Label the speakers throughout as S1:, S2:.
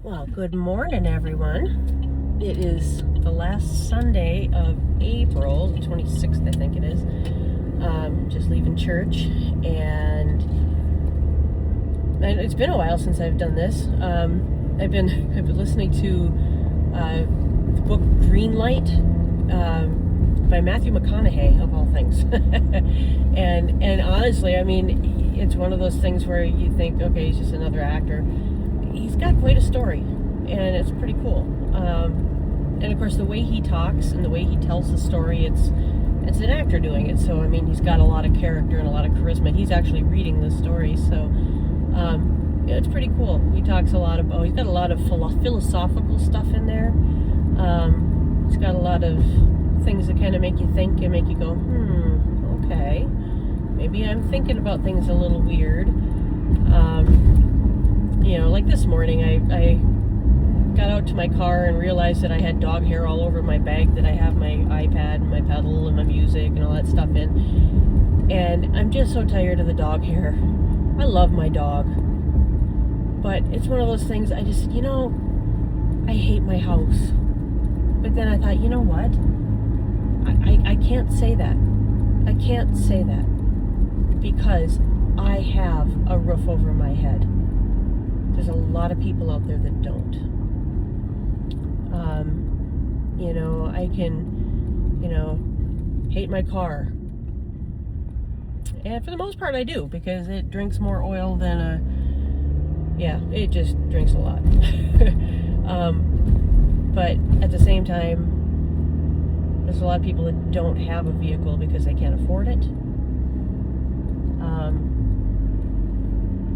S1: Well, good morning, everyone. It is the last Sunday of April, the 26th, I think it is. Just leaving church, and it's been a while since I've done this. I've been listening to the book Green Light by Matthew McConaughey, of all things. and honestly, I mean, it's one of those things where you think, okay, he's just another actor. He's got quite a story, and it's pretty cool. And of course, the way he talks and the way he tells the story, it's an actor doing it. So I mean, he's got a lot of character and a lot of charisma. He's actually reading the story, so yeah, it's pretty cool. He talks a lot about. He's got a lot of philosophical stuff in there. He's got a lot of things that kind of make you think and make you go, okay, maybe I'm thinking about things a little weird. Like this morning, I got out to my car and realized that I had dog hair all over my bag that I have my iPad and my pedal and my music and all that stuff in. And I'm just so tired of the dog hair. I love my dog. But it's one of those things, I just, I hate my house. But then I thought, you know what? I can't say that. I can't say that. Because I have a roof over my head. There's a lot of people out there that don't. I can, hate my car. And for the most part I do, because it drinks more oil than it just drinks a lot. But at the same time, there's a lot of people that don't have a vehicle because they can't afford it.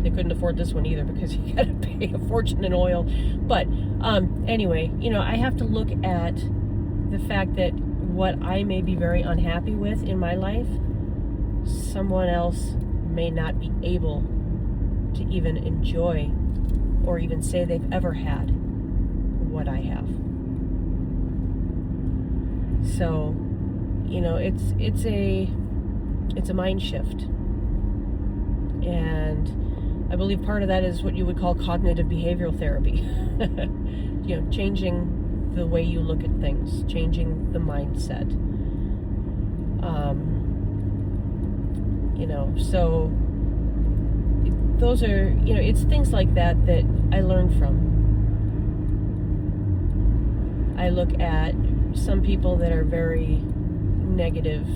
S1: They couldn't afford this one either because you got to pay a fortune in oil. But anyway, I have to look at the fact that what I may be very unhappy with in my life, someone else may not be able to even enjoy or even say they've ever had what I have. So, it's a mind shift. And I believe part of that is what you would call cognitive behavioral therapy. Changing the way you look at things, changing the mindset. So those are, it's things like that I learn from. I look at some people that are very negative,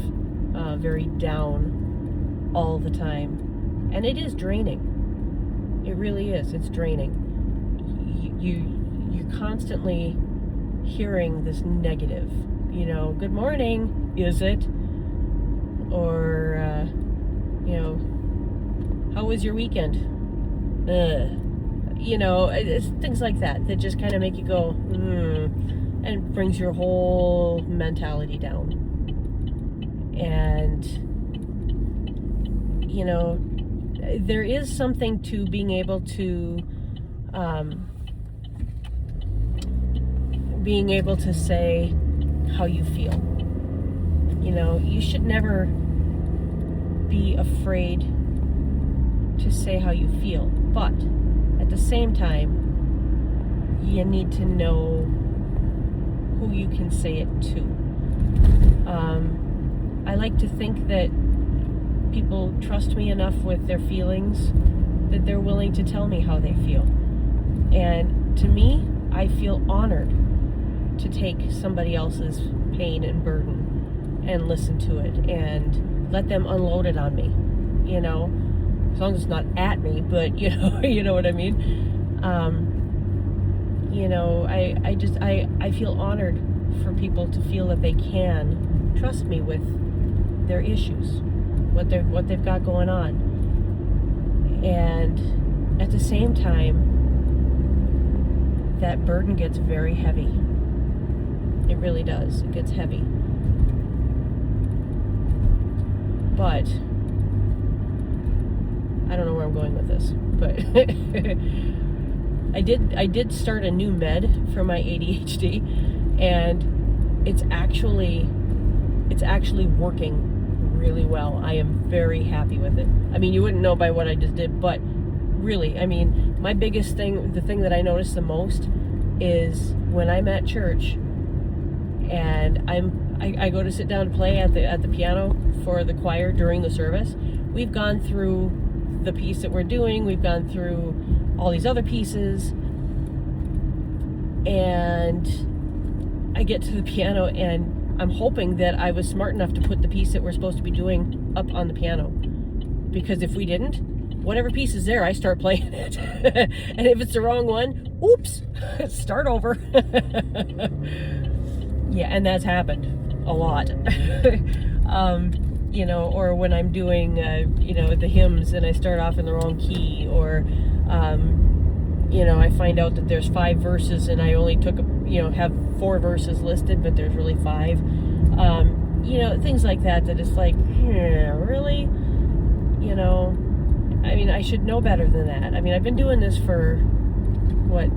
S1: very down all the time. And it is draining. It really is. It's draining. You're constantly hearing this negative. Good morning, is it? Or, how was your weekend? It's things like that just kind of make you go, and brings your whole mentality down. And, there is something to being able to say how you feel. You should never be afraid to say how you feel, but at the same time, you need to know who you can say it to. I like to think that people trust me enough with their feelings that they're willing to tell me how they feel. And to me, I feel honored to take somebody else's pain and burden and listen to it and let them unload it on me, as long as it's not at me, but you know what I mean. I feel honored for people to feel that they can trust me with their issues, what they've got going on. And at the same time, that burden gets very heavy. It really does. It gets heavy. But I don't know where I'm going with this, but I did start a new med for my ADHD, and it's actually working really well. I am very happy with it. I mean, you wouldn't know by what I just did, but really, I mean, my biggest thing, the thing that I notice the most, is when I'm at church and I go to sit down to play at the piano for the choir during the service. We've gone through the piece that we're doing. We've gone through all these other pieces, and I get to the piano and I'm hoping that I was smart enough to put the piece that we're supposed to be doing up on the piano, because if we didn't, whatever piece is there, I start playing it. And if it's the wrong one, oops, start over. Yeah, and that's happened a lot. You know, or when I'm doing, you know, the hymns and I start off in the wrong key, or, you know, I find out that there's 5 verses and I only took, you know, have 4 verses listed, but there's really 5. You know, things like that, that it's like, really? You know, I mean, I should know better than that. I mean, I've been doing this for, what,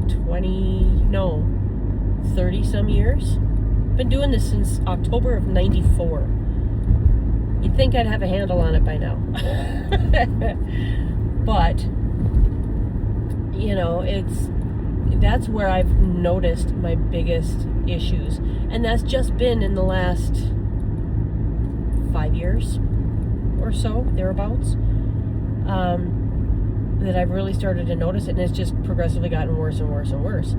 S1: 30 some years? Been doing this since October of '94. You'd think I'd have a handle on it by now. But, you know, that's where I've noticed my biggest issues. And that's just been in the last 5 years or so, thereabouts, that I've really started to notice it, and it's just progressively gotten worse and worse and worse.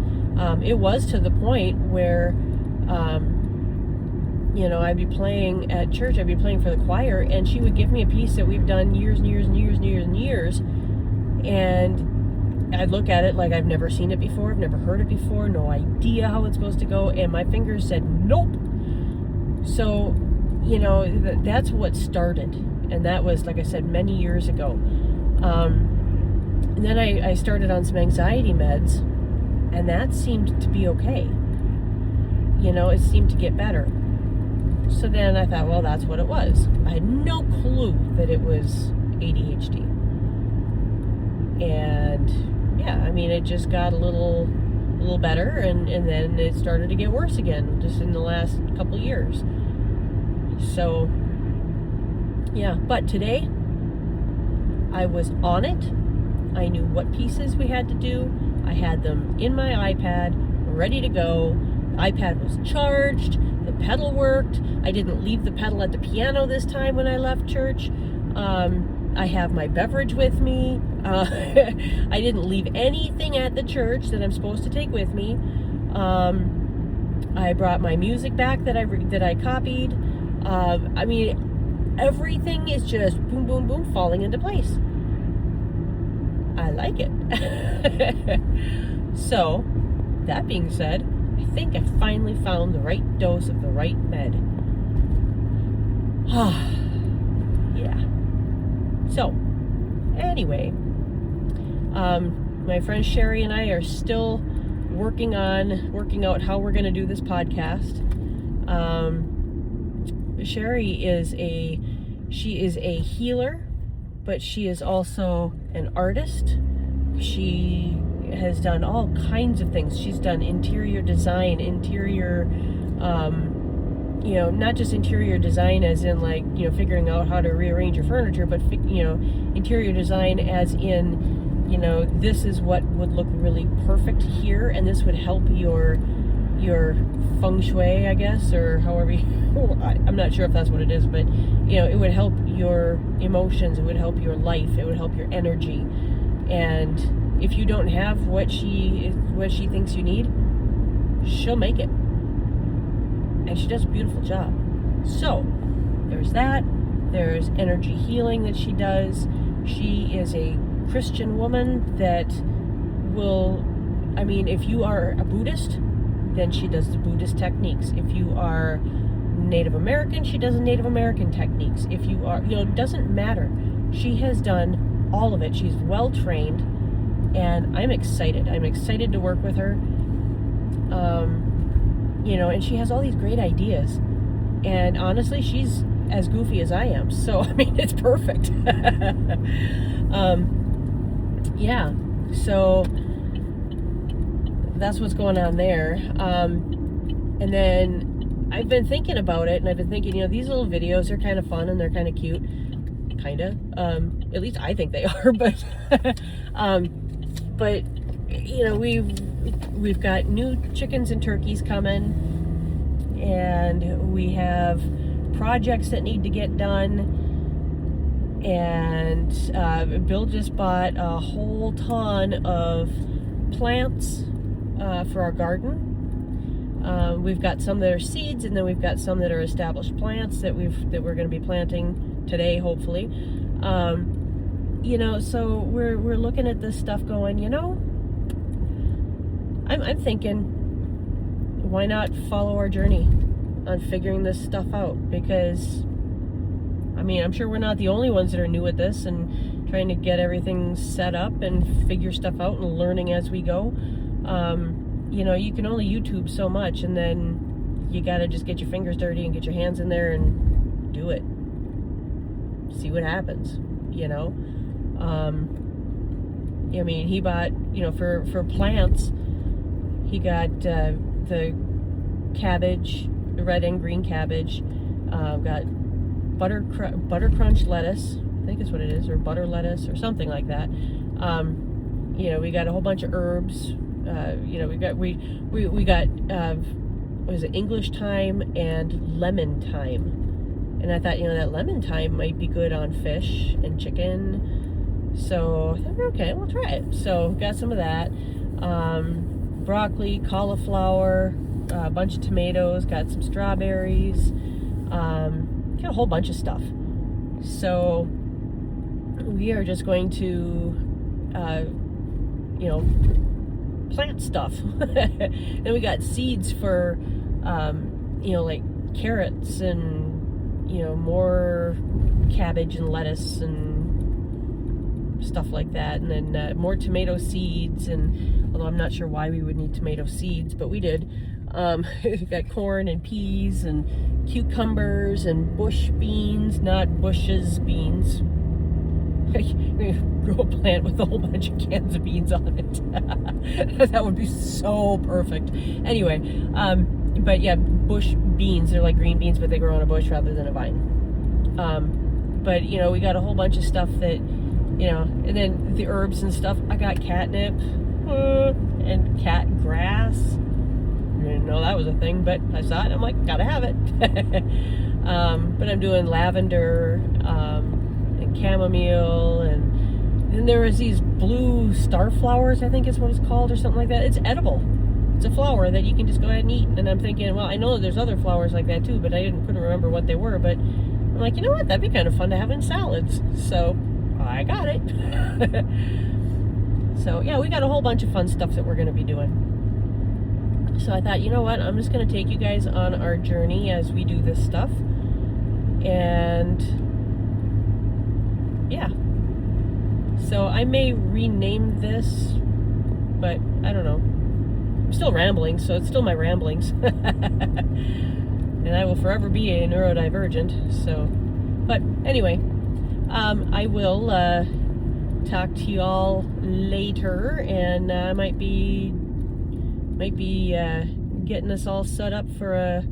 S1: It was to the point where, you know, I'd be playing at church, I'd be playing for the choir, and she would give me a piece that we've done years and years and years and years and years, and I'd look at it like I've never seen it before, I've never heard it before, no idea how it's supposed to go, and my fingers said nope. So, you know, that's what started, and that was, like I said, many years ago. And then I started on some anxiety meds, and that seemed to be okay. You know, it seemed to get better. So then I thought, well, that's what it was. I had no clue that it was ADHD. And yeah, I mean, it just got a little better, and then it started to get worse again just in the last couple of years. So yeah, but today I was on it. I knew what pieces we had to do. I had them in my iPad, ready to go. The iPad was charged. The pedal worked. I didn't leave the pedal at the piano this time when I left church. I have my beverage with me. I didn't leave anything at the church that I'm supposed to take with me. I brought my music back that I copied. I mean, everything is just boom, boom, boom, falling into place. I like it. So, that being said, I think I finally found the right dose of the right med. Yeah. So, anyway, my friend Sherry and I are still working out how we're going to do this podcast. Sherry is a healer, but she is also an artist. She has done all kinds of things. She's done interior design, you know, not just interior design as in like, you know, figuring out how to rearrange your furniture, but, you know, interior design as in, you know, this is what would look really perfect here, and this would help your feng shui, I guess, or however I'm not sure if that's what it is, but, you know, it would help your emotions, it would help your life, it would help your energy. And if you don't have what she thinks you need, she'll make it. And she does a beautiful job. So, there's that. There's energy healing that she does. She is a Christian woman that will, I mean, if you are a Buddhist, then she does the Buddhist techniques. If you are Native American, she does the Native American techniques. If you are, you know, it doesn't matter. She has done all of it. She's well trained, and I'm excited. I'm excited to work with her. You know, and she has all these great ideas. And honestly, she's as goofy as I am. So, I mean, it's perfect. Yeah. So, that's what's going on there. And then I've been thinking about it, and I've been thinking, you know, these little videos are kind of fun and they're kind of cute. Kind of. At least I think they are. But but you know, we've got new chickens and turkeys coming, and we have projects that need to get done. And Bill just bought a whole ton of plants for our garden. We've got some that are seeds, and then we've got some that are established plants that we're going to be planting today, hopefully. You know, so we're looking at this stuff, going, you know, I'm thinking, why not follow our journey on figuring this stuff out? Because, I mean, I'm sure we're not the only ones that are new at this and trying to get everything set up and figure stuff out and learning as we go. You know, you can only YouTube so much, and then you gotta just get your fingers dirty and get your hands in there and do it. See what happens, you know? I mean, he bought, you know, for plants, he got the cabbage, the red and green cabbage, got butter crunch lettuce, I think is what it is, or butter lettuce or something like that. You know, we got a whole bunch of herbs. You know, we got what is it, English thyme and lemon thyme. And I thought, you know, that lemon thyme might be good on fish and chicken. So I thought, okay, we'll try it. So got some of that. Broccoli, cauliflower, a bunch of tomatoes, got some strawberries, got a whole bunch of stuff. So we are just going to, you know, plant stuff. Then we got seeds for, you know, like carrots and, you know, more cabbage and lettuce and stuff like that. And then more tomato seeds, and although I'm not sure why we would need tomato seeds, but we did. We got corn and peas and cucumbers and bush beans, not Bush's beans. Grow a plant with a whole bunch of cans of beans on it. That would be so perfect. Anyway, but yeah, bush beans, they're like green beans, but they grow on a bush rather than a vine. But you know, we got a whole bunch of stuff that, you know, and then the herbs and stuff. I got catnip and cat grass. I didn't know that was a thing, but I saw it and I'm like, gotta have it. But I'm doing lavender, and chamomile, and then there was these blue star flowers, I think is what it's called, or something like that. It's edible. It's a flower that you can just go ahead and eat. And I'm thinking, well, I know there's other flowers like that too, but I couldn't remember what they were. But I'm like, you know what? That'd be kind of fun to have in salads. So I got it. So yeah, we got a whole bunch of fun stuff that we're going to be doing. So I thought, you know what? I'm just going to take you guys on our journey as we do this stuff. And yeah. So I may rename this, but I don't know. I'm still rambling, so it's still my ramblings. And I will forever be a neurodivergent. So, but anyway, I will talk to you all later, and I might be getting us all set up for a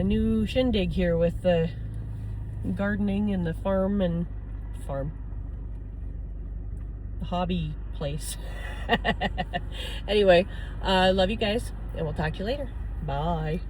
S1: new shindig here with the gardening and the farm, the hobby place. Anyway, love you guys, and we'll talk to you later. Bye.